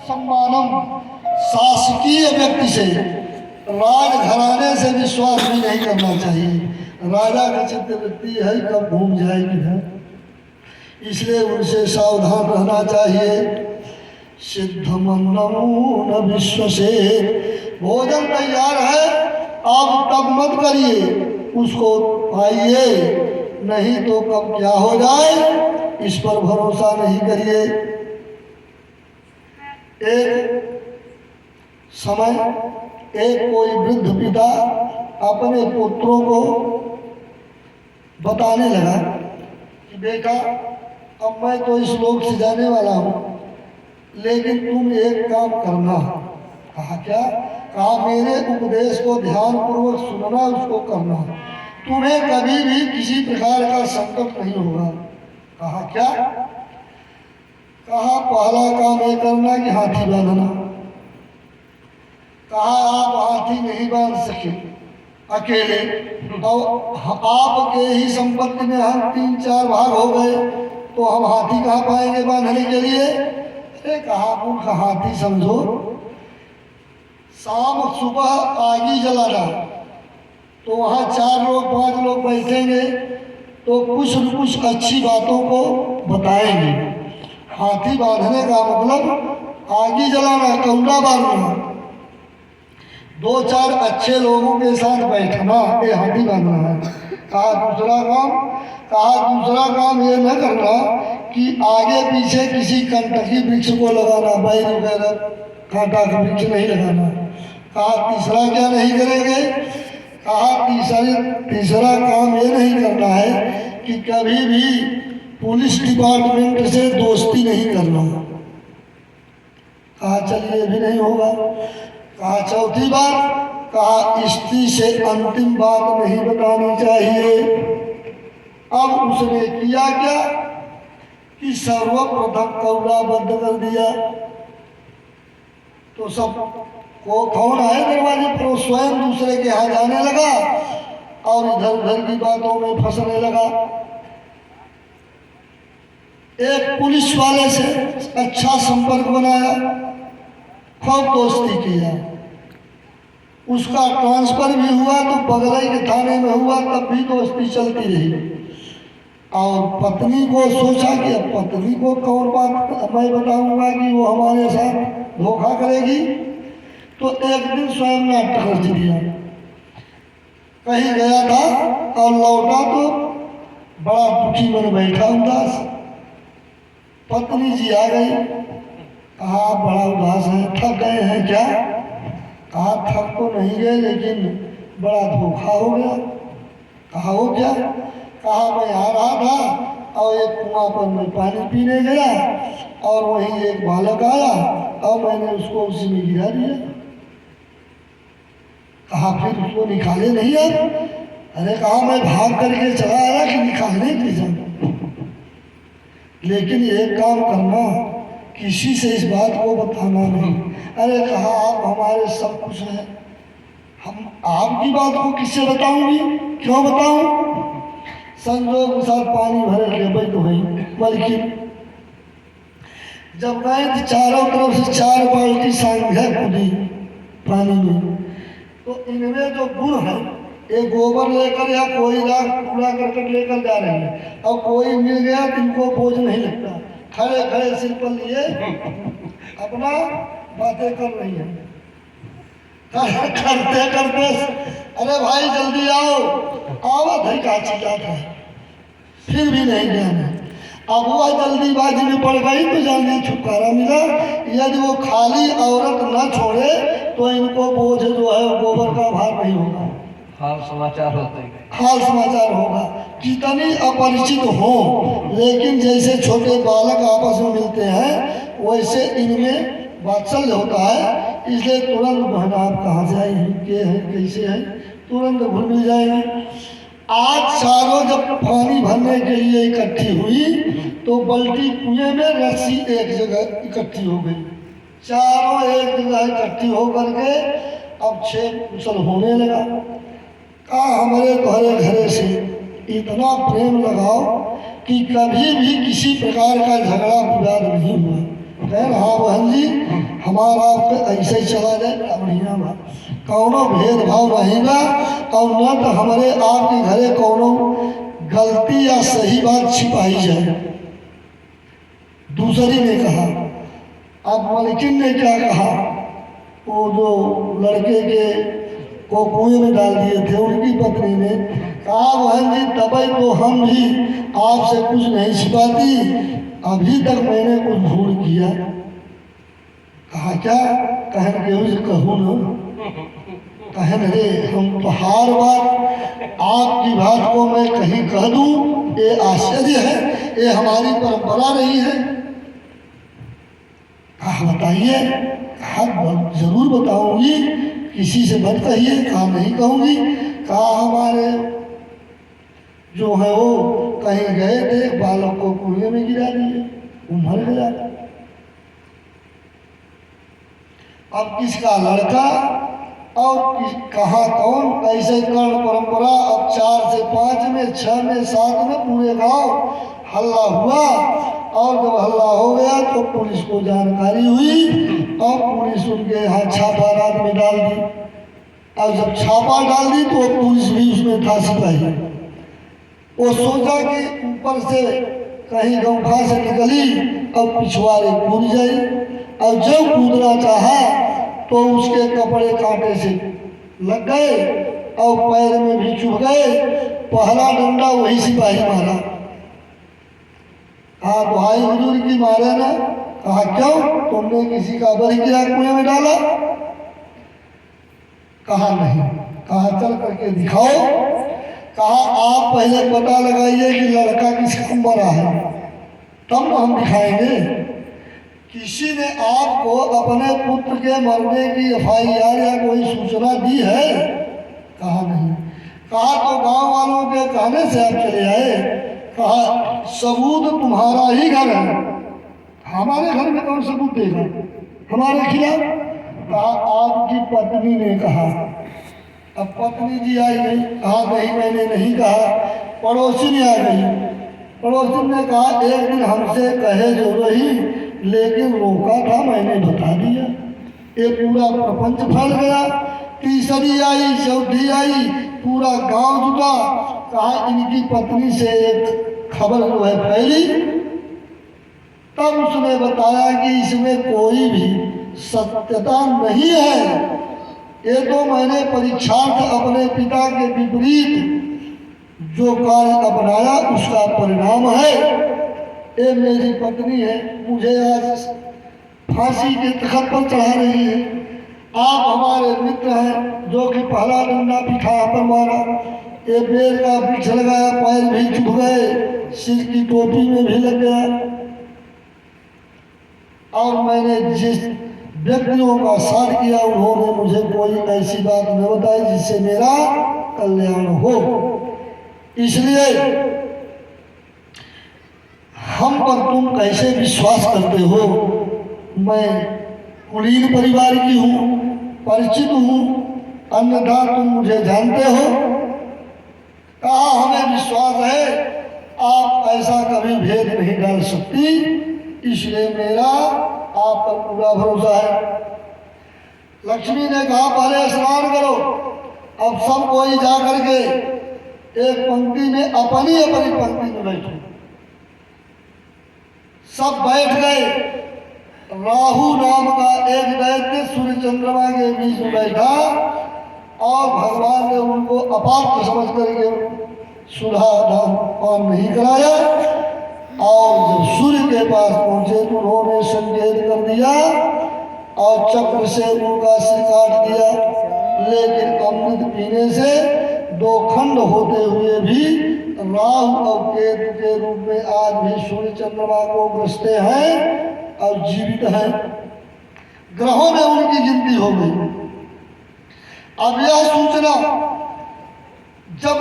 सम्मानम, शासकीय व्यक्ति से, राजघराने से विश्वास भी नहीं करना चाहिए। राजा का चित्तवृत्ति है कब घूम जाए किधर, इसलिए उनसे सावधान रहना चाहिए। सिद्धमन्नमो न विश्वसे, भोजन तैयार है, आप तब मत करिए, उसको खाइए, नहीं तो कब क्या हो जाए इस पर भरोसा नहीं करिए। एक समय एक कोई वृद्ध पिता अपने पुत्रों को बताने लगा कि बेटा, अब मैं तो इस लोक से जाने वाला हूँ, लेकिन तुम एक काम करना। कहा क्या? कहा मेरे उपदेश को ध्यानपूर्वक सुनना, उसको करना, तुम्हें कभी भी किसी प्रकार का संकट नहीं होगा। कहा क्या? कहा पहला काम ये करना कि हाथी बांधना। कहा आप हाथी नहीं बांध सके अकेले, और आपके ही संपत्ति में हम 3-4 भाग हो गए, तो हम हाथी कहाँ पाएंगे बांधने के लिए? अरे कहा मूर्ख, हाथी समझो, शाम सुबह आगी जलाना, तो वहाँ 4 लोग 5 लोग बैठेंगे, तो कुछ न कुछ अच्छी बातों को बताएंगे। हाथी बांधने का मतलब आगी जलाना, कौड़ा बांधना, 2-4 अच्छे लोगों के साथ बैठना, ये हाथी बांधना है। कहा दूसरा काम ये न करना कि आगे पीछे किसी कंटकी वृक्ष को लगाना, बैर वगैरह कांटा का वृक्ष नहीं लगाना। कहा तीसरा क्या नहीं करेंगे? कहा तीसरा काम ये नहीं करना है कि कभी भी पुलिस डिपार्टमेंट से दोस्ती नहीं करना। कहा चलिए भी नहीं होगा। कहा चौथी बात, कहा स्त्री से अंतिम बात नहीं बतानी चाहिए। अब उसने किया क्या कि सर्वप्रथम कौड़ा बंद कर दिया, तो सब को कौन आए दरवाजे पर, वो स्वयं दूसरे के यहाँ जाने लगा और इधर उधर की बातों में फंसने लगा। एक पुलिस वाले से अच्छा संपर्क बनाया, खूब दोस्ती किया, उसका ट्रांसफर भी हुआ तो बगल के थाने में हुआ, तब भी दोस्ती चलती रही। और पत्नी को सोचा कि अब पत्नी को कौन बात मैं बताऊंगा कि वो हमारे साथ धोखा करेगी, तो एक दिन स्वयं नाटक कर दिया। कहीं गया था और लौटा तो बड़ा दुखी मन बैठा उदास। पत्नी जी आ गई, कहा बड़ा उदास है, थक गए हैं क्या? कहा थक तो नहीं गए, लेकिन बड़ा धोखा हो गया। कहा हो क्या? कहा मैं आ रहा था और एक कुआं पर मैं पानी पीने गया और वहीं एक बालक आया और मैंने उसको उसी में गिरा दिया। कहा फिर उसको निकाले नहीं आप? अरे कहा मैं भाग करके चला आया कि निकालने के लिए, लेकिन एक काम करना, किसी से इस बात को बताना नहीं। अरे कहा आप हमारे सब कुछ हैं, हम आपकी बात को किससे बताऊंगी, क्यों बताऊं? संजोग के साथ पानी भरे के बैठ गई, बल्कि जब गए तो चारों तरफ से 4 बाल्टी सांझा खुदी पानी में, तो इनमें जो गुण है, एक गोबर लेकर या कोई कूड़ा करकट लेकर जा रहे हैं, और कोई मिल गया तो इनको बोझ नहीं लगता, खड़े खड़े सिर पर लिए अपना बातें कर रही है। करते करते अरे भाई जल्दी आओ, आवा भाई का चिल्लाता है, फिर भी नहीं जाना। अब वह जल्दीबाजी में पड़ गई तो जल्दी छुटकारा मिला। यदि वो खाली औरत न छोड़े तो इनको बोझ जो है गोबर का भार नहीं होगा, हाल समाचार होते हैं, हाल समाचार होगा। कितनी अपरिचित हो, लेकिन जैसे छोटे बालक आपस में मिलते हैं वैसे इनमें वात्सल्य होता है, इसलिए तुरंत बहन आप कहाँ से आई हैं, के हैं, कैसे हैं, तुरंत घुल मिल जाएंगे। आज चारों जब पानी भरने के लिए इकट्ठी हुई तो बल्टी कुएं में रस्सी एक जगह इकट्ठी हो गई, चारों एक जगह इकट्ठी होकर के अब 6 कुशल होने लगा। कहा हमारे घरे घरे से इतना प्रेम लगाओ कि कभी भी किसी प्रकार का झगड़ा विवाद नहीं हुआ। कहें हाँ बहन जी, हमारा आप पे ऐसे ही चला जाए बढ़िया बात, कौनो भेदभाव रहेगा और न तो हमारे आपके घरे कौनो गलती या सही बात छिपाई जाए। दूसरी ने कहा, अब मलकिन ने क्या कहा, वो जो लड़के के को कुएं में डाल दिए थे उनकी पत्नी ने कहा बहन जी तभी तो हम भी आपसे कुछ नहीं छिपाती, अभी तक मैंने कुछ भूल किया। कहा क्या? कहन के उस कहूँ न, कहन रे हम तो हर बात आपकी बात को मैं कहीं कह दूं, ये आश्चर्य है, ये हमारी परंपरा रही है। कहा बताइए। कहा जरूर बताऊंगी, किसी से मत कहिए। कहा नहीं कहूंगी। कहा हमारे जो है वो कहीं गए थे, बालक को कुएं में गिरा दिए, वो मर गया। अब किसका लड़का और कहाँ कौन, ऐसे कर्ण परंपरा। अब 4 से 5 में, 6 में, 7 में पूरे गांव हल्ला हुआ, और जब हल्ला हो गया तो पुलिस को जानकारी हुई और पुलिस उनके यहाँ छापा रात में डाल दी। और जब छापा डाल दी तो पुलिस भी उसमें था सिपाही। वो सोचा कि ऊपर से कहीं गंफा से निकली और पिछवाड़े कूद जाई, और जब कूदना चाहा तो उसके कपड़े कांटे से लग गए और पैर में भी चुभ गए। पहला डंडा वही सिपाही मारा। कहा भाई हुजूर की मारे ना। कहा क्यों, तुमने किसी का बलि किया, कुएं में डाला? कहा नहीं। कहा चल करके दिखाओ। कहा आप पहले पता लगाइए कि लड़का किसका मरा है, तब हम दिखाएंगे। किसी ने आपको अपने पुत्र के मरने की FIR या कोई सूचना दी है? कहा नहीं। कहा तो गांव वालों के कहने से आप चले आए? कहा सबूत तुम्हारा ही घर है, हमारे घर में कौन सबूत देगा हमारे खिलाफ? कहा आपकी पत्नी ने कहा। अब पत्नी जी आई गई। कहा नहीं मैंने नहीं कहा। पड़ोसी ने आ गई। पड़ोसी ने कहा एक दिन हमसे कहे जो रही, लेकिन रोका था, मैंने बता दिया। ये पूरा प्रपंच फैल गया। तीसरी आई, चौथी आई, पूरा गांव जुटा। कहा इनकी पत्नी से एक खबर जो है फैली। तब उसने बताया कि इसमें कोई भी सत्यता नहीं है, ये तो मैंने परीक्षार्थ अपने पिता के विपरीत जो कार्य अपनाया उसका परिणाम है। ये मेरी पत्नी है, मुझे आज फांसी के तख्त पर चढ़ा रही है। आप हमारे मित्र हैं, जो कि पहला डंडा पिठा पर मारा, ये बेर का वृक्ष लगाया, पैर भी चुभ गए, सिर की टोपी में भी लग गया। और मैंने जिस व्यक्तियों का साथ किया उन्होंने मुझे कोई ऐसी बात न बताई जिससे मेरा कल्याण हो। इसलिए हम पर तुम कैसे विश्वास करते हो? मैं कुलीन परिवार की हूँ, परिचित हूँ, अन्यथा तुम मुझे जानते हो। कहा हमें विश्वास है आप ऐसा कभी भेद नहीं डाल सकती, इसलिए मेरा आप पर पूरा भरोसा है। लक्ष्मी ने कहा पहले स्नान करो। अब सब कोई जा करके एक पंक्ति में अपनी अपनी पंक्ति में बैठो। सब बैठ गए। राहु नाम का एक दैत्य सूर्य चंद्रमा के बीच में बैठा और भगवान ने उनको अपात्र समझ करके सुधा पान नहीं कराया। और जब सूर्य के पास पहुंचे तो उन्होंने संकेत कर दिया और चक्र से उनका सिर काट दिया। लेकिन अमृत पीने से 2 खंड होते हुए भी राहु और केतु के रूप में आज भी सूर्य चंद्रमा को ग्रसते हैं और जीवित हैं। ग्रहों में उनकी गिनती हो गई। अब यह सूचना जब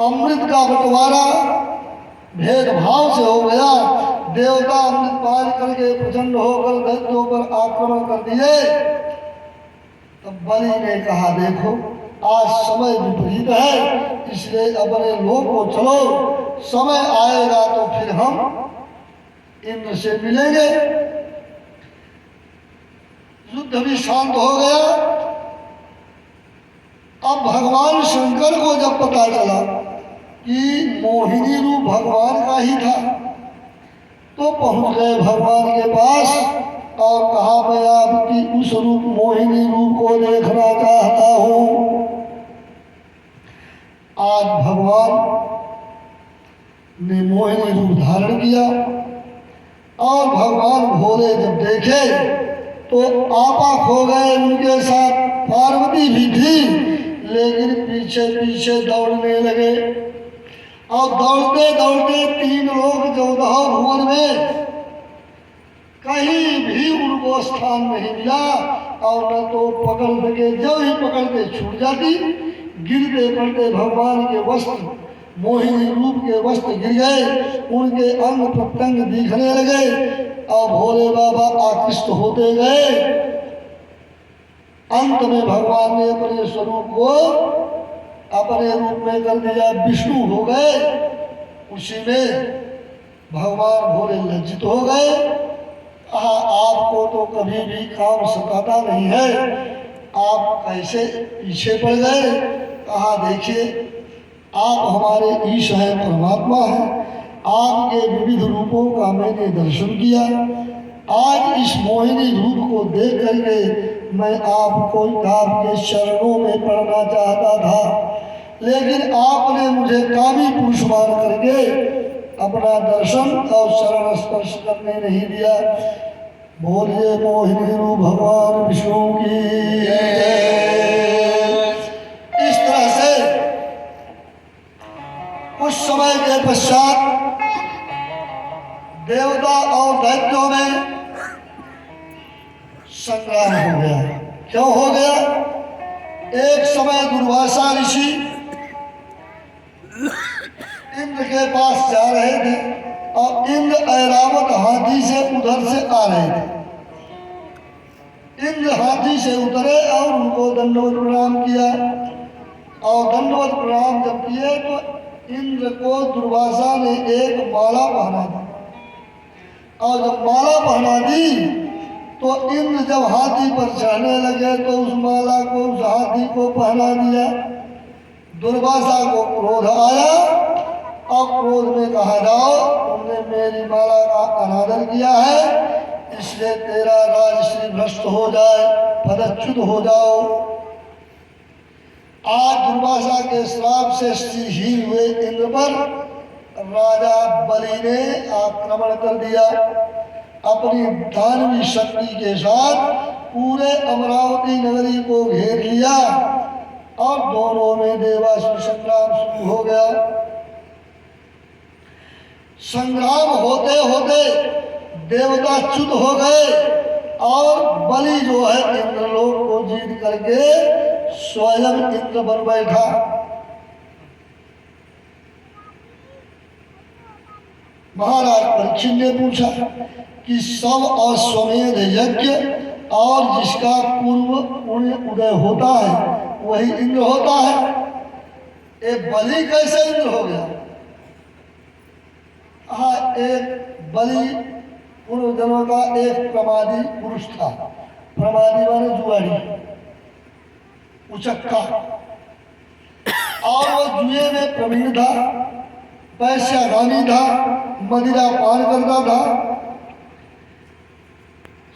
अमृत का बंटवारा भेदभाव से हो गया, देवता अमृत पान करके प्रचंड होकर दैत्यों पर आक्रमण कर दिए, तब बलि ने कहा देखो आज समय विपरीत है, इसलिए अपने लोग को चलो, समय आएगा तो फिर हम इंद्र से मिलेंगे। युद्ध भी शांत हो गया। अब भगवान शंकर को जब पता चला कि मोहिनी रूप भगवान का ही था, तो पहुंच गए भगवान के पास और कहा, मैं आपकी उस रूप मोहिनी रूप को देखना चाहता हूं। आज भगवान ने मोहिनी रूप धारण किया और भगवान भोले जब देखे तो आपा खो गए। उनके साथ पार्वती भी थी, लेकिन पीछे पीछे दौड़ने लगे और दौड़ते दौड़ते 3 लोग 14 भुवन में कहीं भी उनको स्थान नहीं मिला और न तो पकड़ सके। जो ही पकड़ते छूट जाती, गिरते पड़ते भगवान के वस्त्र, मोहिनी रूप के वस्त्र गिर गए, उनके अंग प्रत्यंग दिखने लगे और भोले बाबा आकृष्ट होते गए। अंत में भगवान ने अपने स्वरूप को अपने रूप में कर दिया, विष्णु हो गए। उसी में भगवान भोले लज्जित हो गए। कहा, आपको तो कभी भी काम सताता नहीं है, आप कैसे पीछे पड़ गए। कहा, देखिए आप हमारे ईश हैं, परमात्मा हैं, आपके विविध रूपों का मैंने दर्शन किया। आज इस मोहिनी रूप को देख करके मैं आपके चरणों में पड़ना चाहता था, लेकिन आपने मुझे कामी पुरुष मान करके अपना दर्शन और चरण स्पर्श करने नहीं दिया। बोलिए मोहिनी रूप भगवान विष्णु की जय। इस तरह से कुछ समय के पश्चात देवता और दैत्यों में संग्राम हो गया। क्यों हो गया? एक समय दुर्वासा ऋषि इंद्र के पास जा रहे थे और इंद्र ऐरावत हाथी से उधर से आ रहे थे। इंद्र हाथी से उतरे और उनको दंडवत प्रणाम किया और दंडवत प्रणाम जब किए तो इंद्र को दुर्वासा ने एक माला पहना दी और जब माला पहना दी तो इंद्र जब हाथी पर चढ़ने लगे तो उस माला को उस हाथी को पहना दिया। दुर्वासा को क्रोध आया और क्रोध में कहा, जाओ तुमने मेरी माला का अनादर किया है, इसलिए तेरा राजश्री भ्रष्ट हो जाए, पदच्युत हो जाओ। आज दुर्वासा के श्राप से श्रीहीन हुए इंद्र पर राजा बलि ने आक्रमण कर दिया। अपनी दानवी शक्ति के साथ पूरे अमरावती नगरी को घेर लिया और दोनों में देवासुर संग्राम शुरू हो गया। संग्राम होते होते देवता च्युत हो गए और बलि जो है इंद्रलोक को जीत करके स्वयं इंद्र बन बैठा। महाराज परीक्षित ने पूछा कि सब अश्वमेध यज्ञ और जिसका पूर्व पुण्य उदय होता है वही इंद्र होता है, एक बलि कैसे इंद्र हो गया? हाँ, एक बलि पूर्व जन्म का एक प्रमादी पुरुष था। प्रमादी माने जुआरी, उचक्का, और वो जुए में प्रवीण था, वैश्यागामी था, मदिरा पान करता था।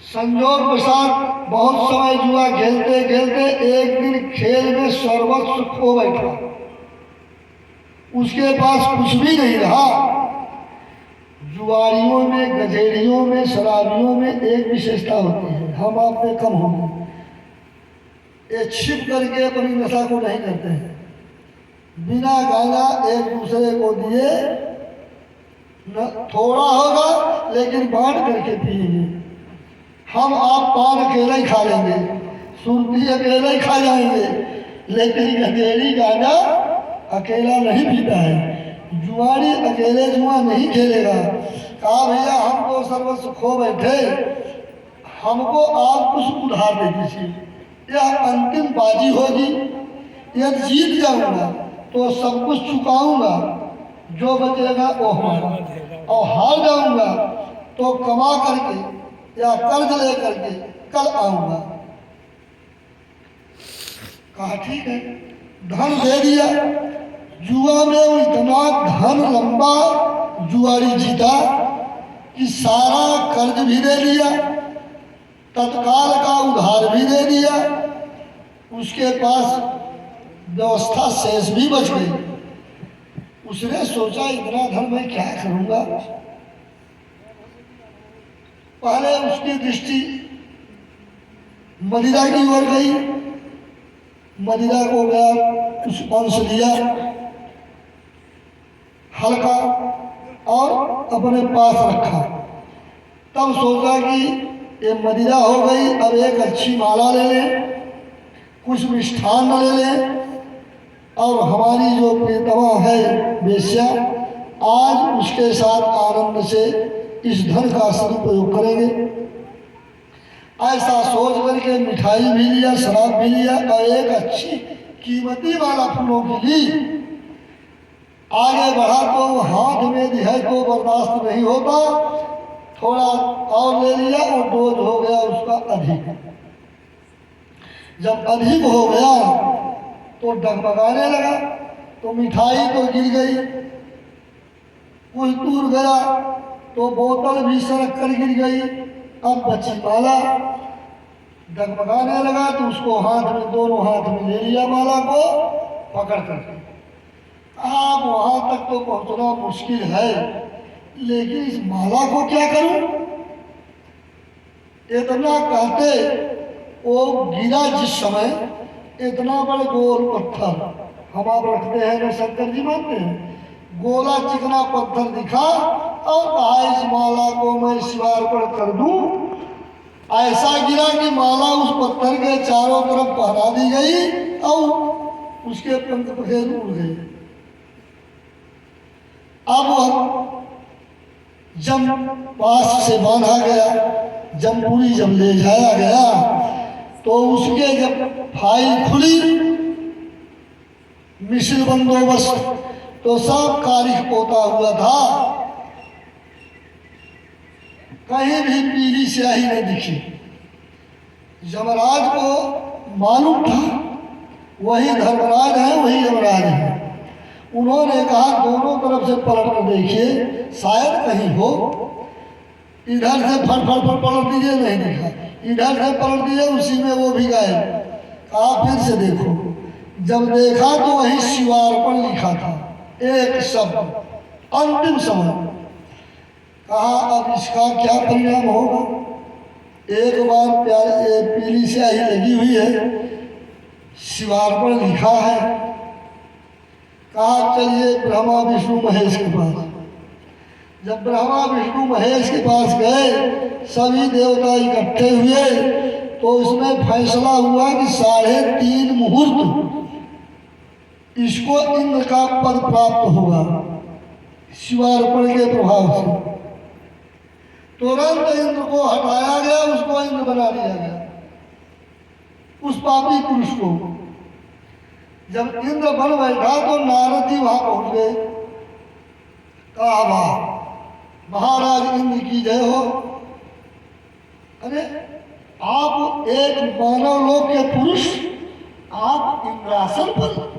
संजोग के साथ बहुत समय जुआ खेलते खेलते एक दिन खेल में सर्वस्व खो बैठा। उसके पास कुछ भी नहीं रहा। जुआरियों में, गजेड़ियों में, शराबियों में एक विशेषता होती है, हम आप में कम होंगे, ये छिप करके अपनी नशा को नहीं करते हैं। बिना गाना एक दूसरे को दिए न थोड़ा होगा लेकिन बांट करके पिएंगे। हम आप पान अकेले ही खा लेंगे, सुरती अकेले ही खा जाएंगे, लेकिन गजेड़ी गाना अकेला नहीं पीता है। जुआरी अकेले जुआ नहीं खेलेगा। कहा, भैया हम तो सर्वस्व खो बैठे, हमको आप कुछ उधार दे दीजिए, यह अंतिम बाजी होगी। यदि जीत जाऊंगा तो सब कुछ चुकाऊंगा, जो बचेगा वो हमारा, और हार जाऊंगा तो कमा करके या कर्ज ले करके कल आऊंगा। कहा ठीक है, धन दे दिया। जुआ में वो इतना धन लंबा जुआरी जीता कि सारा कर्ज भी दे दिया, तत्काल का उधार भी दे दिया, उसके पास व्यवस्था शेष भी बच गई। उसने सोचा इतना धन मैं क्या करूंगा। पहले उसकी दृष्टि मदिरा की ओर गई, मदिरा को गया कुछ अंश लिया हल्का और अपने पास रखा। तब सोचा कि ये मदिरा हो गई, अब एक अच्छी माला ले लें, कुछ मिष्ठान ले लें और हमारी जो प्रियतमा है वेश्या, आज उसके साथ आनंद से इस धन का सदुपयोग करेंगे। ऐसा सोच करके मिठाई भी लिया, शराब भी लिया और एक अच्छी कीमती वाला फूलों की ली। आगे बढ़ा तो हाथ में दिया तो बर्दाश्त नहीं होता, थोड़ा और ले लिया और डोज हो गया उसका अधिक। जब अधिक हो गया तो डगमगाने लगा, तो मिठाई तो गिर गई, कुछ दूर गया तो बोतल भी सरक कर गिर गई। अब बची माला, डगमगाने लगा तो उसको हाथ में, दोनों हाथ में ले लिया माला को पकड़ कर। अब वहां तक तो पहुंचना मुश्किल है, लेकिन इस माला को क्या करूं। इतना कहते वो गिरा जिस समय, इतना बड़े गोल पत्थर हम आप रखते हैं ना, शंकर जी मानते हैं, गोला चिकना पत्थर दिखा और कहा इस माला को मैं शिवार्पण कर दूं। ऐसा गिरा कि माला उस पत्थर के चारों तरफ पहरा दी गई और उसके पंख पखेर उड़ गए। अब जब पास से बांधा गया, जमपुरी जब ले जाया गया तो उसके जब फाइल खुली, मिश्र बंदोबस्त, तो सब कारिख पोता हुआ था, कहीं भी पीली स्याही नहीं दिखी। यमराज को मालूम था वही धर्मराज है, वही यमराज है। उन्होंने कहा दोनों तरफ से पलट कर देखिए, शायद कहीं हो। इधर से फट फट फट पलट दीजिए, नहीं दिखा। इधर से पलट दीजिए, उसी में वो भी गायब। कहा फिर से देखो। जब देखा तो वही शिवार्पण लिखा था, एक शब्द, अंतिम समय। कहा अब इसका क्या परिणाम होगा। एक बार प्यारे पीली स्याही लगी हुई है, शिवार्पण लिखा है। कहा चलिए ब्रह्मा विष्णु महेश के पास। जब ब्रह्मा विष्णु महेश के पास गए, सभी देवता इकट्ठे हुए, तो इसमें फैसला हुआ कि 3.5 मुहूर्त इसको इंद्र का पद प्राप्त होगा शिवार्पण के प्रभाव से। तुरंत इंद्र को हटाया गया, उसको इंद्र बना दिया गया, उस पापी पुरुष को। जब इंद्र बन बैठा तो नारद जी वहां पहुंच गए। कहा वाह महाराज इंद्र की जय हो। अरे आप एक मानव लोक के पुरुष, आप इंद्रासन पर,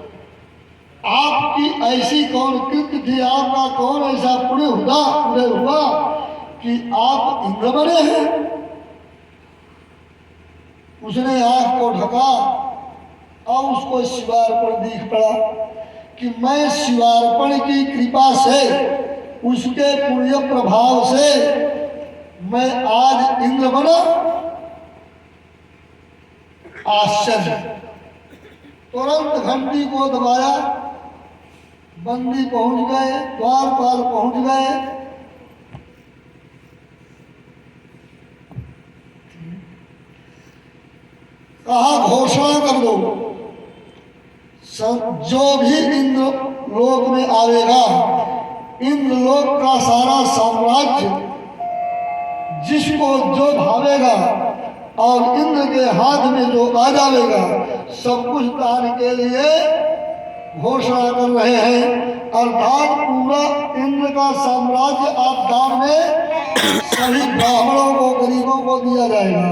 आपकी ऐसी कौन कृत्य थी, आपका कौन ऐसा पुण्य हुआ कि आप इंद्र बने हैं। उसने आंख को ढका और उसको शिवार्पण दिख पड़ा कि मैं शिवार्पण की कृपा से, उसके पुण्य प्रभाव से मैं आज इंद्र बना। आश्चर्य। तुरंत घंटी को दबाया, बंदी पहुंच गए, द्वारपाल पहुंच गए। कहा घोषणा कर दो, जो भी इंद्र लोक में आवेगा, इंद्र लोक का सारा साम्राज्य जिसको जो भावेगा और इंद्र के हाथ में जो आ जाएगा, सब कुछ दान के लिए घोषणा कर रहे हैं। अर्थात पूरा इंद्र का साम्राज्य आप दान में सभी ब्राह्मणों को, गरीबों को दिया जाएगा।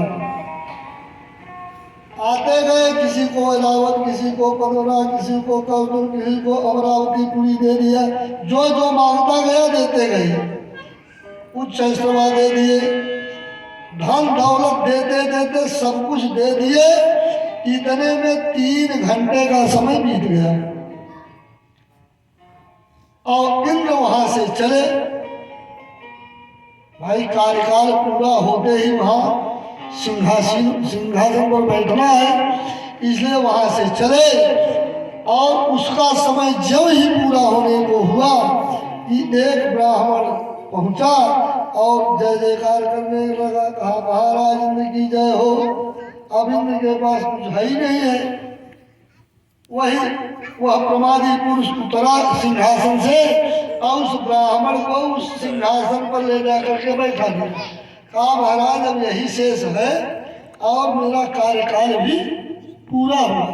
आते गए, किसी को इलावत, किसी को पनोरा, किसी को कौतुर, किसी को अमरावती पूरी दे दिया। जो जो मांगता गया देते गए, उच्च ऐश्वर्य दे दिए, धन दौलत देते देते सब कुछ दे दिए। इतने में 3 घंटे का समय बीत गया और इंद्र वहां से चले। भाई कार्यकाल पूरा होते ही वहां सिंहासन पर बैठना है, इसलिए वहां से चले। और उसका समय जब ही पूरा होने को हुआ कि एक ब्राह्मण पहुंचा और जय जयकार करने लगा, कहा महाराज इंद्र की जय हो। अब इंद्र के पास कुछ है ही नहीं है। वह प्रमादी पुरुष उतरा सिंहासन से और उस ब्राह्मण को उस सिंहासन पर ले जा करके बैठा दिया। कहा महाराज अब यही शेष है और मेरा कार्यकाल भी पूरा हुआ।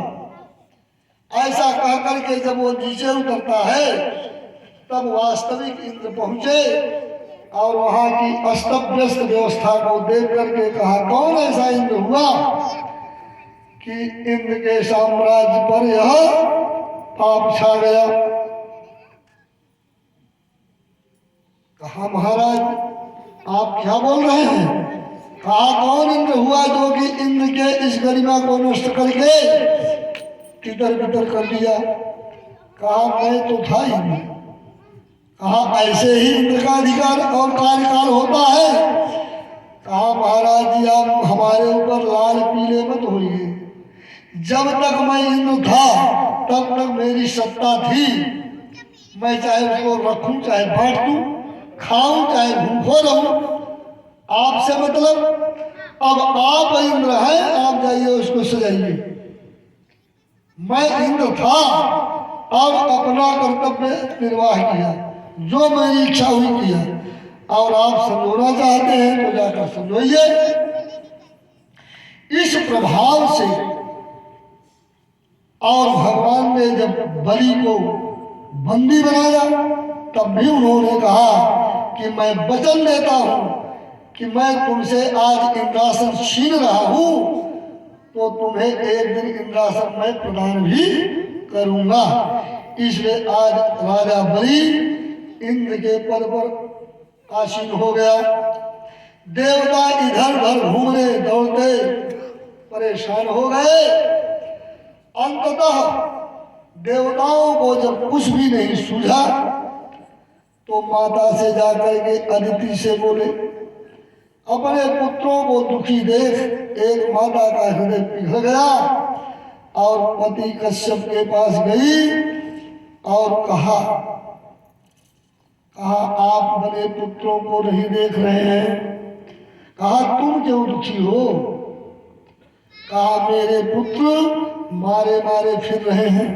ऐसा कह करके जब वो नीचे उतरता है तब वास्तविक इंद्र पहुंचे और वहां की अस्त व्यस्त व्यवस्था को देख करके कहा कौन ऐसा इंद्र हुआ कि इंद्र के साम्राज्य पर यह पाप छा गया। कहा महाराज आप क्या बोल रहे हैं? कहा कौन इंद्र हुआ जो कि इंद्र के इस गरिमा को नष्ट करके तितर बितर कर दिया? कहा मैं तो था ही नहीं। कहा ऐसे ही इंद्र का अधिकार और कार्यकाल होता है? कहा महाराज जी आप हमारे ऊपर लाल पीले मत होइए। जब तक मैं इंद्र था तब तक मेरी सत्ता थी। मैं चाहे उसको रखूं, चाहे बांट दूं, खाऊं, चाहे भूखो रहूं, आपसे मतलब। अब आप इंद्र हैं, आप जाइए उसको सजाइए। मैं इंद्र था और अपना कर्तव्य निर्वाह किया, जो मेरी इच्छा हुई किया। और आप संजोना चाहते हैं तो जाकर संजोइए। इस प्रभाव से और भगवान ने जब बलि को बंदी बनाया तब भी उन्होंने कहा कि मैं वचन देता हूं कि मैं तुमसे आज इंद्रासन छीन रहा हूं तो तुम्हें एक दिन इंद्रासन मैं प्रदान भी करूंगा। इसलिए आज राजा बलि इंद्र के पद पर आसीन हो गया। देवता इधर उधर घूमने दौड़ते परेशान हो गए। अंततः देवताओं को जब कुछ भी नहीं सूझा तो माता से जाकर के अदिति से बोले। अपने पुत्रों को दुखी देख एक माता का हृदय पिघल गया और पति कश्यप के पास गई और कहा आप बने पुत्रों को नहीं देख रहे हैं? कहा तुम क्यों दुखी हो? कहा मेरे पुत्र मारे मारे फिर रहे हैं।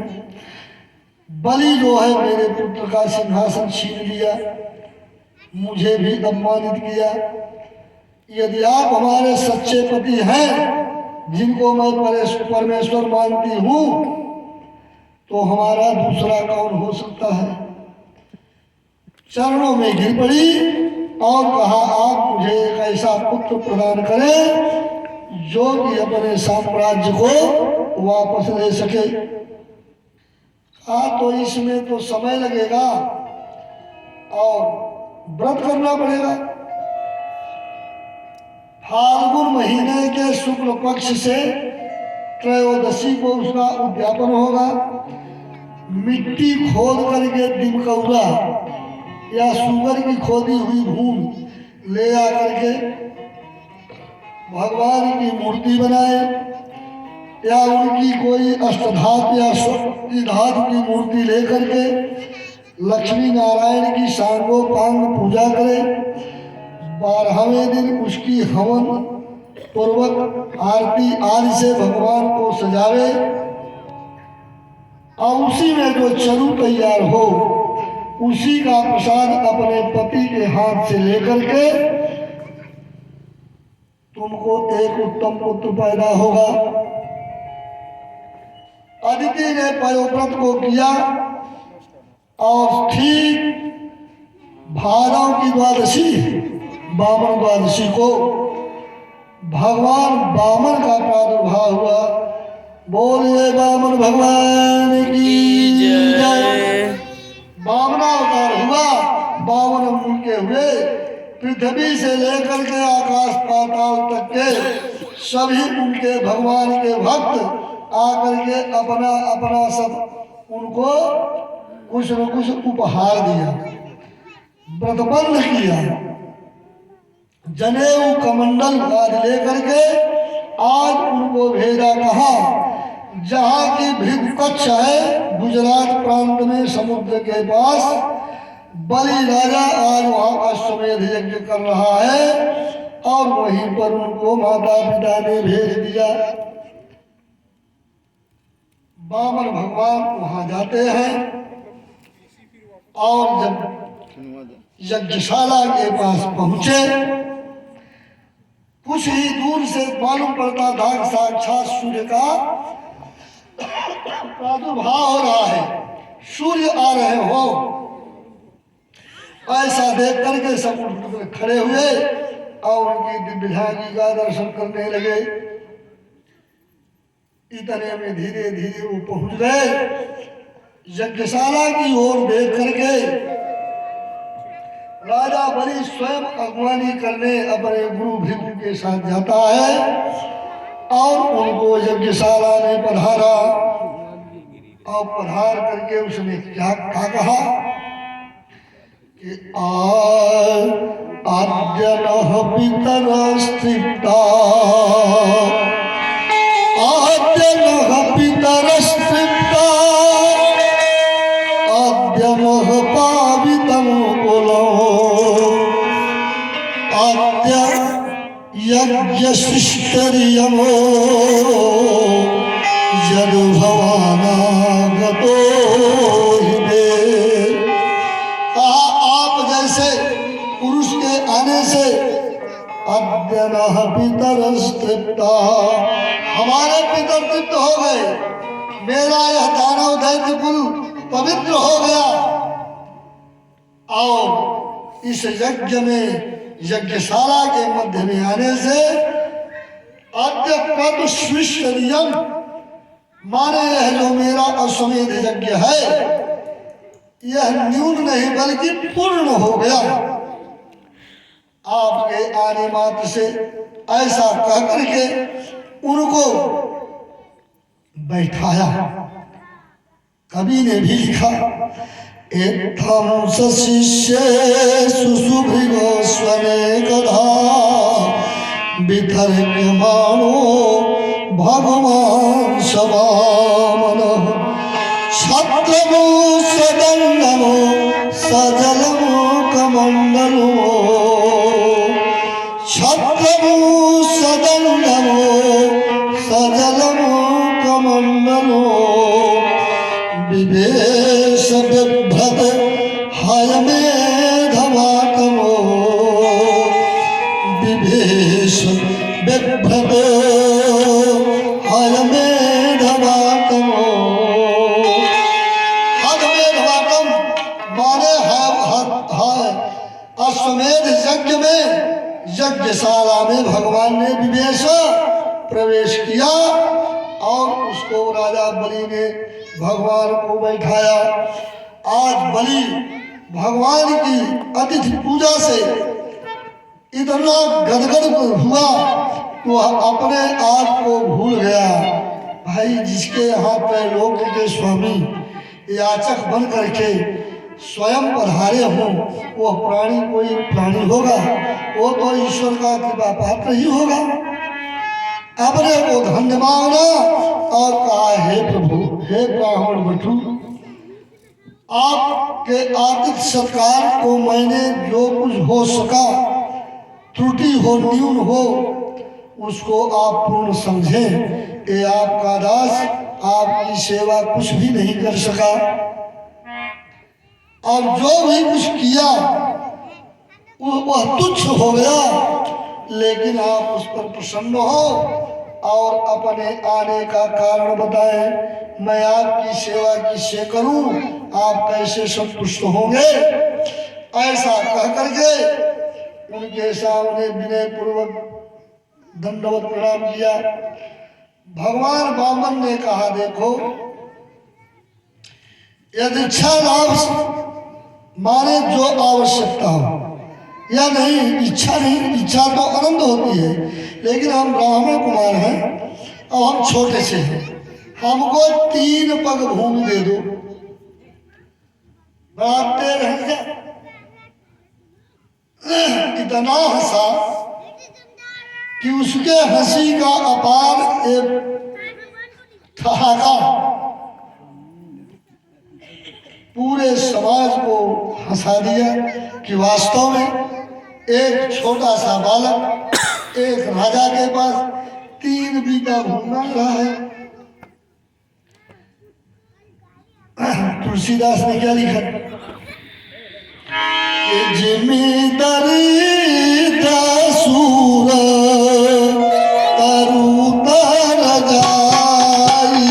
बलि जो है मेरे पुत्र का सिंहासन छीन लिया, मुझे भी अपमानित किया। यदि आप हमारे सच्चे पति हैं जिनको मैं परमेश्वर मानती हूं तो हमारा दूसरा कौन हो सकता है? चरणों में गिर पड़ी और कहा आप मुझे एक ऐसा पुत्र प्रदान करें जो कि अपने साम्राज्य को वापस ले सके। कहा तो इसमें तो समय लगेगा और व्रत करना पड़ेगा। फाल्गुन महीने के शुक्ल पक्ष से त्रयोदशी को उसका उद्यापन होगा। मिट्टी खोद करके दिमकौरा या सुगर की खोदी हुई भूमि ले आकर के भगवान की मूर्ति बनाए या उनकी कोई अष्टधातु या धातु की मूर्ति लेकर के लक्ष्मी नारायण की सांगोपांग पूजा करे। 12वें दिन उसकी हवन पूर्वक आरती आदि से भगवान को सजावे और उसी में जो चरु तैयार हो उसी का प्रसाद अपने पति के हाथ से लेकर के तुमको एक उत्तम पुत्र पैदा होगा। अदिति ने पयोव्रत को किया और ठीक भादव की द्वादशी बामन द्वादशी को भगवान वामन का प्रादुर्भाव हुआ। बोलिए वामन भगवान की जय। वामनावतार हुआ, 52 मुंह के हुए। पृथ्वी से लेकर के आकाश पाताल तक के सभी उनके भगवान के भक्त आकर के अपना अपना सब उनको कुछ न कुछ उपहार दिया, व्रतबंध किया, जनेऊ कमंडल आदि लेकर के आज उनको भेजा। कहा जहाँ की भृगुकच्छ है गुजरात प्रांत में समुद्र के पास, बलि राजा आज वहाँ अश्वमेध यज्ञ कर रहा है और वहीं पर उनको माता पिता ने भेज दिया। वामन भगवान वहाँ जाते हैं और जब यज्ञशाला के पास पहुंचे, कुछ ही दूर से मालूम पड़ता था कि साक्षात सूर्य का प्रादुर्भाव हो रहा है, सूर्य आ रहे हो। ऐसा देख करके सब उठ खड़े हुए और उनकी दिव्यभागी का दर्शन करने लगे। इतने में धीरे धीरे वो पहुंच गए यज्ञशाला की ओर। देख करके राजा बलि स्वयं अगवानी करने अपने गुरु भृगु के साथ जाता है और उनको यज्ञशाला में पधारा। और पधार करके उसने क्या कहा कि आद्य नः पितरस्त्रिप्ता, आद्य नः पितरस्त्रिप्ता, आद्य नः पावितं कुलो, आद्य यज्ञशिष्टर्यमो यदुभवानागतो हिमे। आप जैसे पुरुष के आने से अद्य नः पितरस्तृप्ता, हमारे पितर तृप्त हो गए, मेरा यह दानव दैत्य कुल पवित्र हो गया। और इस यज्ञ में यज्ञशाला के मध्य में आने से अद्य कद स्विष्यम, माने यह जो मेरा अश्वमेध यज्ञ है यह न्यून नहीं बल्कि पूर्ण हो गया। आपके आने मात्र से ऐसा कह करके उनको बैठाया। कवि ने भी लिखा एथम शिष्येषु सुभृगोस्वनेकधा वितर्क्यमाणो भगवान सवामनः छत्रमो सदंडमो सजलमो कमंडलो, छत्रमो सदंडमो सजलमो कमंडलो, विवेश बिभ्रत हयमेधवातमो, विवेश बिभ्रत हयमेधवातमो। हयमेधवातम माने अश्वमेध यज्ञ में यज्ञशाला में भगवान ने विवेश प्रवेश किया और उसको राजा बलि ने भगवान को बैठाया। आज बलि भगवान की अतिथि पूजा से इतना गदगद हुआ तो अपने आप को भूल गया। भाई जिसके यहाँ त्रैलोक्य के स्वामी याचक बन करके स्वयं पधारे हों, वो प्राणी कोई प्राणी होगा, वो तो ईश्वर का कृपा पात्र ही होगा। अपने को धन्य मांगना और कहा हे प्रभु, हे ब्राह्मण बटू, आपके आतिथ्य सत्कार को मैंने जो कुछ हो सका, त्रुटि हो न्यून हो, उसको आप पूर्ण समझें। ये आपका दास आपकी सेवा कुछ भी नहीं कर सका और जो भी कुछ किया वह तुच्छ हो गया, लेकिन आप उस पर प्रसन्न हो और अपने आने का कारण बताएं। मैं आपकी सेवा किससे करूं, आप कैसे संतुष्ट होंगे? ऐसा कह करके उनके सामने विनय पूर्वक दंडवत प्रणाम किया। भगवान वामन ने कहा, देखो यदि इच्छा लाभ माने जो आवश्यकता हो या नहीं, इच्छा नहीं, इच्छा तो अनंत होती है, लेकिन हम ब्राह्मण कुमार हैं और हम छोटे से हैं, हमको 3 पग भूमि दे दो। बड़ा रहने इतना हंसा कि उसके हंसी का अपार एक ठहाका पूरे समाज को हंसा दिया कि वास्तव में एक छोटा सा बालक एक राजा के पास 3 बीघा भूमि मांग रहा है। तुलसीदास ने क्या लिखा कि जिम्मेदारी सूर तरु तर जाई,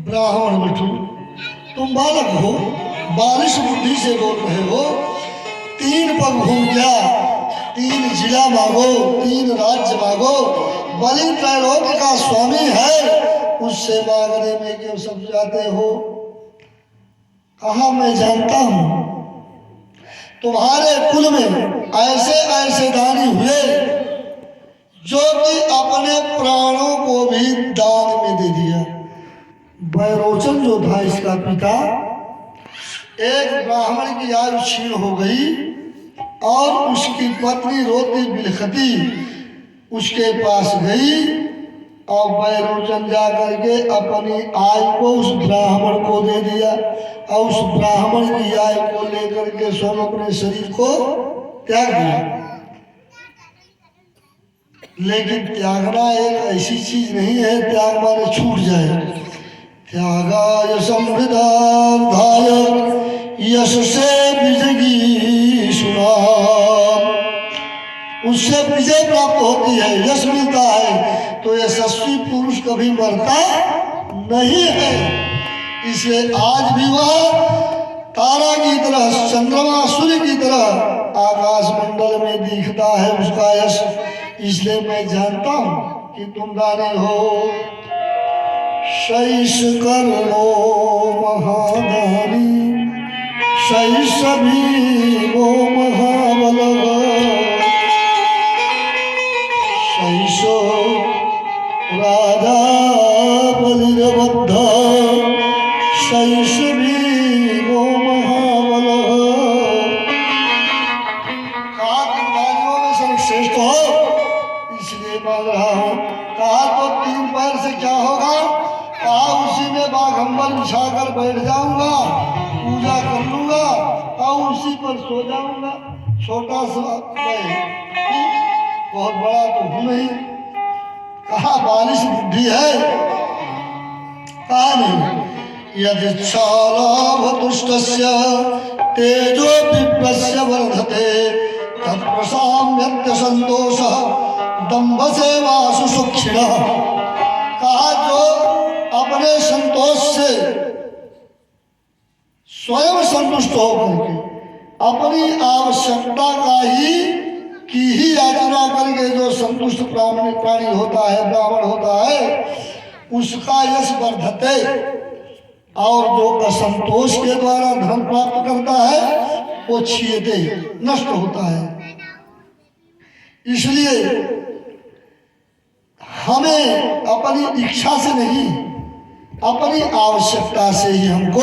ब्राह्मण बिठू तुम बालक हो, बालिश बुद्धि से बोल रहे हो, 3 पग भूमि क्या, 3 जिला मांगो, 3 राज्य मांगो, बलि त्रैलोक्य का स्वामी है, उससे मांगने में क्यों सब जाते हो। कहा मैं जानता हूं तुम्हारे कुल में ऐसे ऐसे दानी हुए जो कि अपने प्राणों को भी दान में दे दिया। बैरोचन जो था इसका पिता, एक ब्राह्मण की आयु क्षीण हो गई और उसकी पत्नी रोती बिलखती उसके पास गई और बैरोचन जा करके अपनी आयु को उस ब्राह्मण को दे दिया और उस ब्राह्मण की आयु को लेकर के स्वयं अपने शरीर को त्याग दिया। लेकिन त्यागना एक ऐसी चीज नहीं है त्याग माने छूट जाए। त्यागाय समृद्धाय यश से विजगी सुनाम, उससे विजय प्राप्त होती है, यश मिलता है। तो यशस्वी पुरुष कभी मरता नहीं है। इसलिए आज भी वह तारा की तरह, चंद्रमा सूर्य की तरह आकाश मंडल में दिखता है उसका यश। इसलिए मैं जानता हूं कि तुम दानी हो। शैष कर्णो महादानी शैष भीमो महाबल शैषो राजा बलिर्बद्ध शैष भीमो मांग रहा हूँ। कहा तो 3 पैर से क्या होगा? कहा उसी में बाघंबर बिछा कर बैठ जाऊंगा, पूजा कर लूंगा और उसी पर सो जाऊंगा। छोटा सा मैं, बहुत बड़ा तो हूं नहीं। कहा बालिश बुद्धि है? कहा नहीं। यदिच्छालाभतुष्टस्य तेजो विप्रस्य वर्धते तत्प्रसाम्यत्य संतोषः दम्भसेवासु सुखिणः। कहा जो अपने संतोष से स्वयं संतुष्ट होकर के अपनी आवश्यकता का ही याचना करके जो संतुष्ट प्राणी होता है, ब्राह्मण होता है, उसका यश वर्धते। और जो असंतोष के द्वारा धन प्राप्त करता है वो क्षीयते, नष्ट होता है। इसलिए हमें अपनी इच्छा से नहीं, अपनी आवश्यकता से ही हमको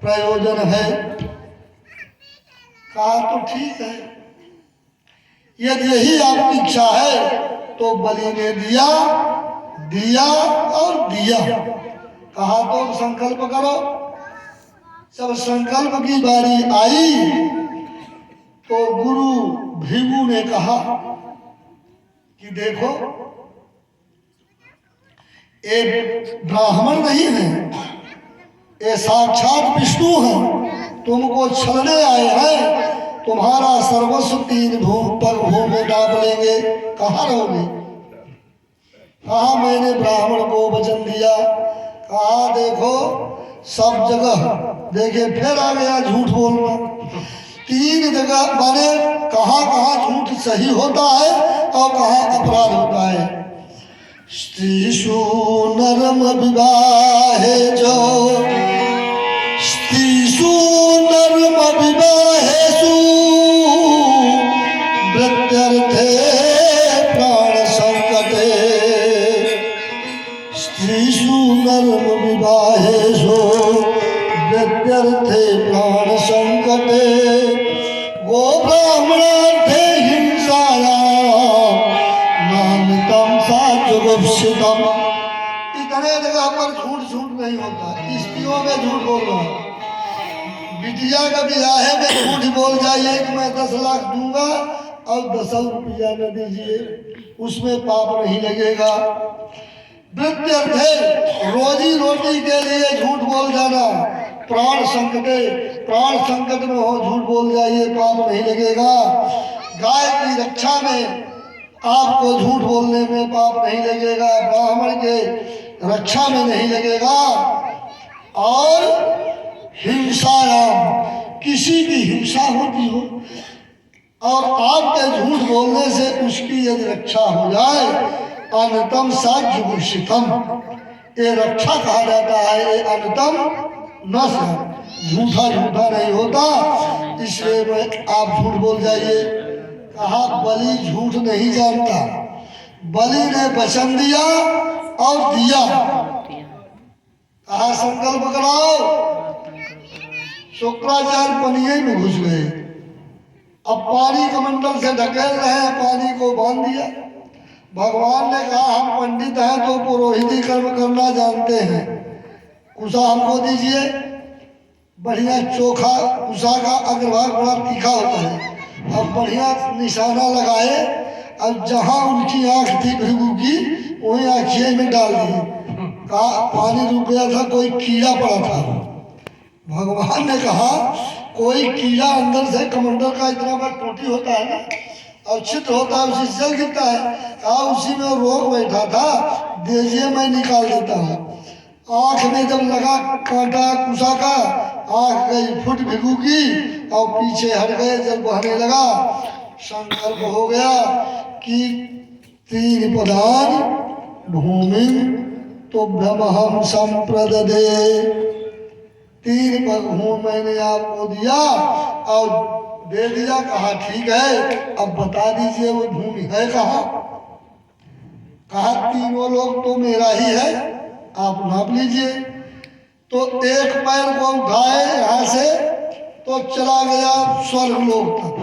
प्रयोजन है। कहा तो ठीक है, यदि यही आपकी इच्छा है तो बलि ने दिया और दिया। कहा तो संकल्प करो। जब संकल्प की बारी आई तो गुरु भृगु ने कहा कि देखो, ये ब्राह्मण नहीं है, ये साक्षात विष्णु है, तुमको छलने आए हैं, तुम्हारा सर्वस्व 3 पग भूमि में डाल लेंगे, कहाँ रहोगे? कहा मैंने ब्राह्मण को वचन दिया। कहा देखो सब जगह देखे, फिर आ गया झूठ बोलना। 3 जगह माने कहाँ झूठ सही होता है और कहाँ अपराध होता है। स्त्रीषु नरम विवाहे जो स्त्रीषु नरम विवाहेषु वृत्यर्थे प्राण संकटे। स्त्रीषु नरम विवाहेषु वृत्यर्थे प्राण संकटे। गो ब्राह्मणार्थे हिंसायां नामितम साजुगुप्सितम। इतने जगह पर झूठ नहीं होता। स्त्रियों में झूठ बोलना, बिटिया का ब्याह में झूठ बोल जाइए कि मैं 10 लाख दूंगा और 10 रुपया न दीजिए, उसमें पाप नहीं लगेगा। वृत्यर्थ है, रोजी रोटी के लिए झूठ बोल जाना। प्राण संकट में हो झूठ बोल जाइए, पाप नहीं लगेगा। गाय की रक्षा में आपको झूठ बोलने में पाप नहीं लगेगा, ब्राह्मण के रक्षा में नहीं लगेगा। और हिंसायाम, किसी की हिंसा होती हो और आपके झूठ बोलने से उसकी यदि रक्षा हो जाए, अनतम साजुगुप्सितम, ये रक्षा कहा जाता है। ये अनतम न झूठा नहीं होता, इसलिए आप झूठ बोल जाइए। कहा बलि झूठ नहीं जानता, बलि ने वचन दिया और दिया। कहा संकल्प कराओ। शुक्राचार्य पनिये में घुस गए। अब पानी कमंडल से ढकेल रहे हैं, पानी को बांध दिया। भगवान ने कहा हम पंडित हैं तो पुरोहिती कर्म करना जानते हैं, कुशा हमको दीजिए। बढ़िया चोखा कुशा का अग्रभाग बड़ा तीखा होता है। अब बढ़िया निशाना लगाए, अब जहाँ उनकी आंख थी भृगु की, वहीं आँखिए में डाल दिए। कहा पानी रुक गया था, कोई कीड़ा पड़ा था। भगवान ने कहा कोई कीड़ा अंदर से, कमंडल का इतना बड़ा टोटी होता है ना, और छिद्र होता है, उसी जल गिरता है। कहा उसी में रोग बैठा था, दीजिए मैं निकाल देता हूँ। आँख में जब लगा कांटा कुशा का, आँख गई फुट भृगु की और पीछे हट गए, जल बहने लगा। संकल्प हो गया कि 3 पदान भूमि तो ब्रह्म संप्रददे। 3 पग हूँ मैंने आपको दिया और दे दिया। कहा ठीक है, अब बता दीजिए वो भूमि है कहाँ? कहा 3 लोग तो मेरा ही है, आप नाप लीजिए। तो 1 पैर को उठाए यहाँ से तो चला गया स्वर्ग लोक तक।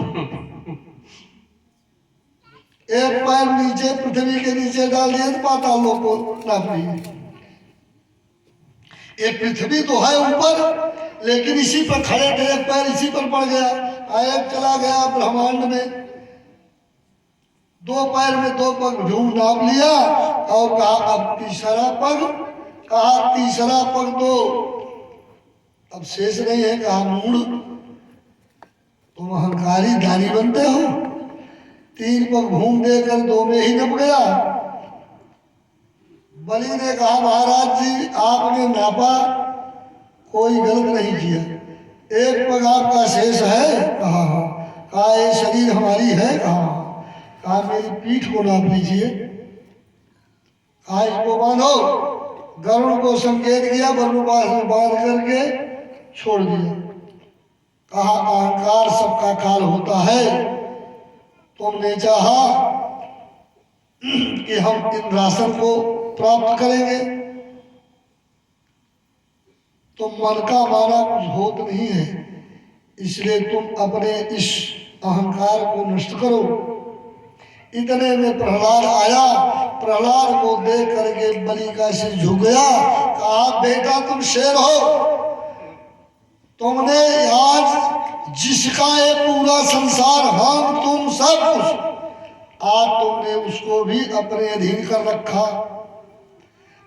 एक पैर नीचे पृथ्वी के नीचे डाल दिए तो पाताल लोक को नाप लिए। ये पृथ्वी तो है ऊपर, लेकिन इसी पर खड़े थे, एक पैर इसी पर पड़ गया, एक चला गया ब्रह्मांड में। दो पैर में दो पग भ्रूण नाप लिया और कहा अब तीसरा पग, कहा तीसरा पग तो अब शेष नहीं है, कहा मूढ़ तुम अहंकारी दानी बनते हो, तीन पग घूम देकर दो में ही नप गया। बलि ने कहा महाराज जी आपने नापा, कोई गलत नहीं किया, एक पग आपका शेष है, कहा हाँ, कहा ये शरीर हमारी है, कहा मेरी पीठ को नाप लीजिए, कहा इसको बांधो, गरुड़ को संकेत किया, बल्लुबास में बांध करके छोड़ दिया। कहा अहंकार सबका काल होता है, तुमने चाहा कि हम इन राशन को प्राप्त करेंगे, तो मन का माना कुछ होत नहीं है, इसलिए तुम अपने इस अहंकार को नष्ट करो। इतने में प्रहलाद आया, प्रहलाद को देख करके बलि का सिर झुक गया, कहा बेटा तुम शेर हो, तुमने आज जिसका ये पूरा संसार हम तुम सब कुछ, आज तुमने उसको भी अपने अधीन कर रखा,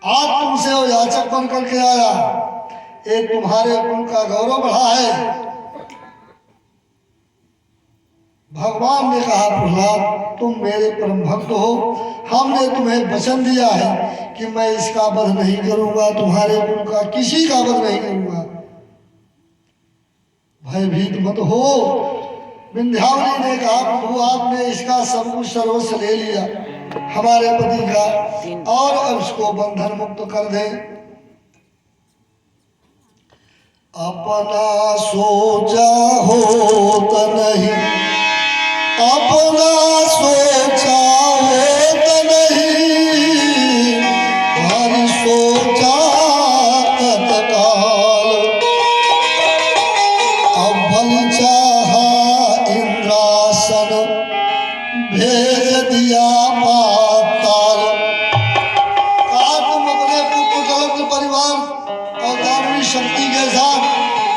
आज तुमसे वो याचक बन करके आया, ये तुम्हारे कुल का गौरव बढ़ा है। भगवान ने कहा प्रहलाद तुम मेरे परम भक्त हो, हमने तुम्हें वचन दिया है कि मैं इसका वध नहीं करूंगा, तुम्हारे कुल का किसी का वध नहीं करूंगा, भयभीत मत हो। विंध्यावली ने कहा प्रभु आपने इसका सब कुछ सर्वस्व ले लिया हमारे पति का, और अब उसको बंधन मुक्त कर दे। अपना सोचा होता नहीं, अपना सोचा होता नहीं, हर सोचा तत्काल, अब बल चाहा इंद्रासन भेज दिया पाताल। कहा तुम अपने पुत्र कलत्र परिवार और दानवी शक्ति के साथ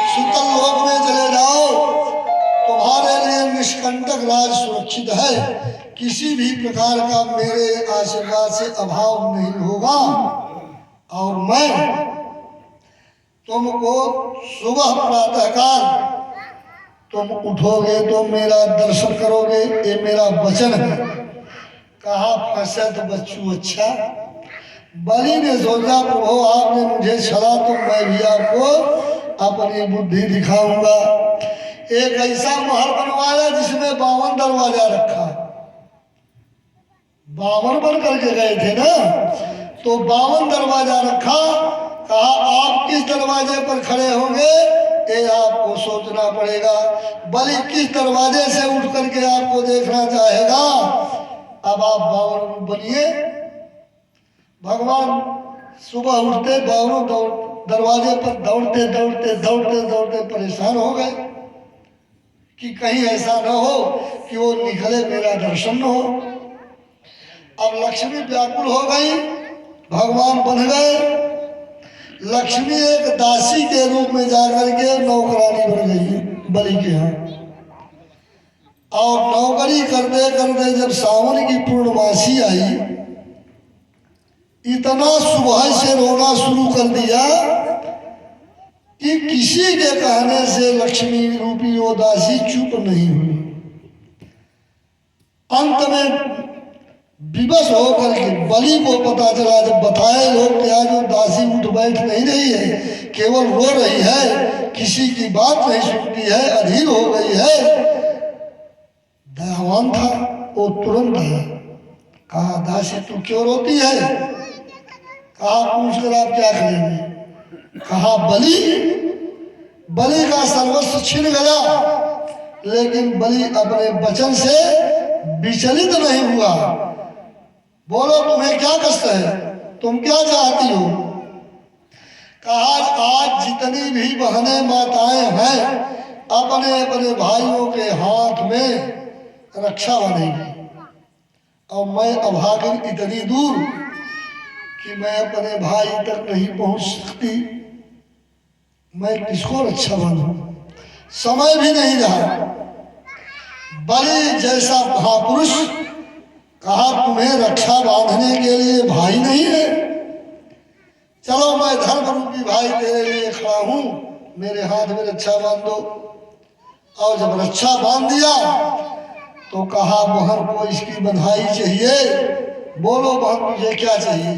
सुतल लोक में चले जाओ, तुम्हारे लिए निष्कंटक राज सुरक्षित है, किसी भी प्रकार का मेरे आशीर्वाद से अभाव नहीं होगा, और मैं तुमको सुबह प्रातःकाल तुम उठोगे तो मेरा दर्शन करोगे, ये मेरा वचन है। कहा फंसे तो बच्चू अच्छा। बलि ने सोचा प्रभु आपने मुझे छड़ा तो मैं भी आपको अपनी बुद्धि दिखाऊंगा। एक ऐसा महल बनवाया जिसमें 52 दरवाजा रखा, 52 बन करके गए थे ना, तो 52 दरवाजा रखा। कहा आप किस दरवाजे पर खड़े होंगे ये आपको सोचना पड़ेगा, बलि किस दरवाजे से उठ करके आपको देखना चाहेगा, अब आप 52 बनिए। भगवान सुबह उठते 52 दरवाजे पर दौड़ते दौड़ते दौड़ते दौड़ते परेशान हो गए कि कहीं ऐसा न हो कि वो निकले मेरा दर्शन न हो। अब लक्ष्मी व्याकुल हो गई, भगवान बन गए। लक्ष्मी एक दासी के रूप में जाकर के नौकरानी बन गई बलि के यहाँ, और नौकरी करते करते जब सावन की पूर्णमासी आई, इतना सुबह से रोना शुरू कर दिया कि किसी के कहने से लक्ष्मी रूपी वो दासी चुप नहीं हुई। अंत में विवश होकर के बलि को पता चला, जब बताए लोग कि आज वो दासी उठ बैठ नहीं रही है, केवल रो रही है, किसी की बात नहीं सुनती है, अधीर हो गई है। दयावान था वो, तुरंत आया, कहा दासी तू क्यों रोती है? कहा पूछ कर आप क्या करेंगे? कहा बलि का सर्वस्व छिन गया, लेकिन बलि अपने वचन से विचलित नहीं हुआ। बोलो तुम्हें क्या कष्ट है, तुम क्या चाहती हो? कहा आज जितनी भी बहनें माताएं हैं अपने अपने भाइयों के हाथ में रक्षा बनेगी, और मैं अभागिन इतनी दूर कि मैं अपने भाई तक नहीं पहुंच सकती। मैं किसको रक्षा बांधूं? समय भी नहीं रहा। बलि जैसा महापुरुष कहा तुम्हें रक्षा बांधने के लिए भाई नहीं है? चलो मैं धर्म रूपी भाई तेरे लिए खड़ा हूं, मेरे हाथ में रक्षा बांध दो। और जब रक्षा बांध दिया तो कहा बहन को इसकी बधाई चाहिए। बोलो बहन मुझे क्या चाहिए?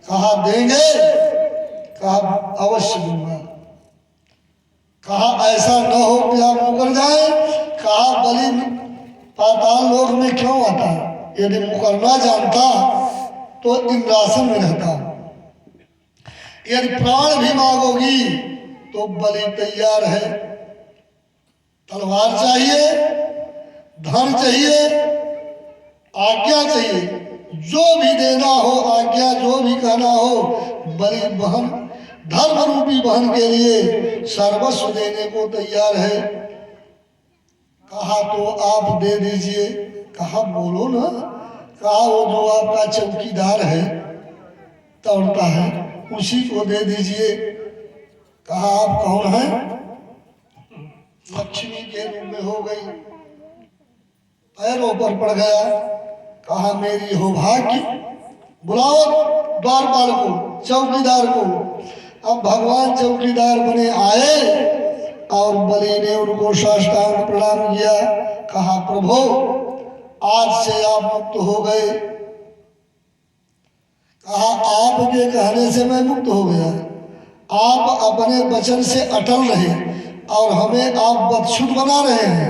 कहा देंगे? कहा अवश्य दूंगा। कहा ऐसा न हो कि आप मुकर जाए। कहा बलि पाताल लोक में क्यों आता? यदि मुकरना जानता तो इंद्रासन में रहता। यदि प्राण भी मांगोगी तो बलि तैयार है। तलवार चाहिए, धन चाहिए, आज्ञा चाहिए, जो भी देना हो आज्ञा, जो भी कहना हो, बलि बहन धर्म रूपी बहन के लिए सर्वस्व देने को तैयार है। कहा तो आप दे दीजिए। कहा बोलो ना। कहा वो जो आपका चौकीदार है, दौड़ता है, उसी को दे दीजिए। कहा आप कौन हैं? लक्ष्मी के रूप में हो गई, पैरों पर पड़ गया। कहा मेरी हो भाग्य, बुलाओ द्वारपाल को, चौकीदार को। अब भगवान चौकीदार बने आए और बलि ने उनको साष्टांग प्रणाम किया। कहा प्रभु आज से आप मुक्त हो गए। कहा आपके कहने से मैं मुक्त हो गया। आप अपने वचन से अटल रहे और हमें आप बदसुध बना रहे हैं।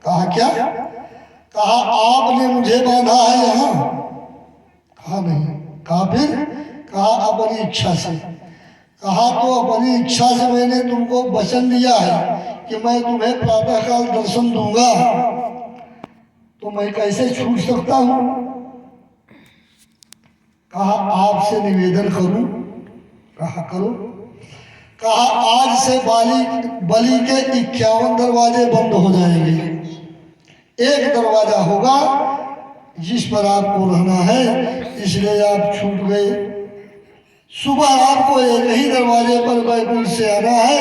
कहा क्या? कहा आपने मुझे बांधा है यहाँ? कहा नहीं। कहा फिर? कहा अपनी इच्छा से। कहा तो अपनी इच्छा से मैंने तुमको वचन दिया है कि मैं तुम्हें प्रातःकाल दर्शन दूंगा, तो मैं कैसे छूट सकता हूं? कहा आपसे निवेदन करूं? कहा करो। कहा आज से बलि के 51 दरवाजे बंद हो जाएंगे। एक दरवाजा होगा जिस पर आपको रहना है, इसलिए आप छूट गए। सुबह आपको एक ही दरवाजे पर बैकुंठ से आना है,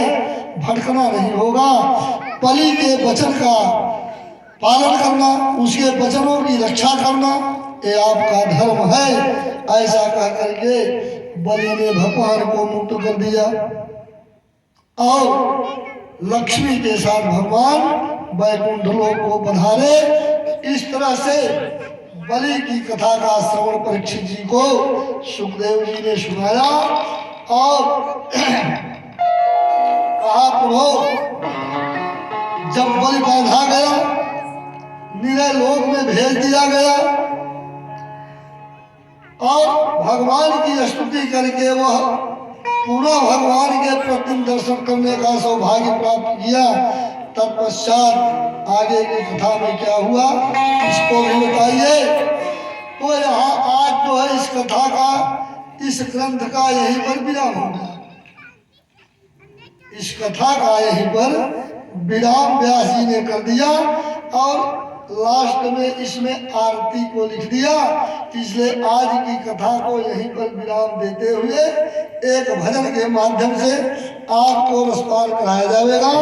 भटकना नहीं होगा। बलि के वचन का पालन करना, उसके वचनों की रक्षा करना, ये आपका धर्म है। ऐसा कह करके बलि ने भगवान को मुक्त कर दिया और लक्ष्मी के साथ भगवान बैकुंठ लोक को पधारे। इस तरह से बलि की कथा का श्रवण परीक्षित जी को सुखदेव जी ने सुनाया और कहा प्रभु जब बलि बांधा गया, निरय लोक में भेज दिया गया और भगवान की स्तुति करके वह पूरा भगवान के प्रतिदिन दर्शन करने का सौभाग्य प्राप्त किया। तत्पश्चात आगे की कथा में क्या हुआ इसको भी बताइए। तो यहाँ आज जो है इस कथा का, इस ग्रंथ का यहीं पर विराम होगा। इस कथा का यहीं पर विराम व्यास जी ने कर दिया और लास्ट में इसमें आरती को लिख दिया। इसलिए आज की कथा को यहीं पर विराम देते हुए एक भजन के माध्यम से आपको रसपान कराया जाएगा।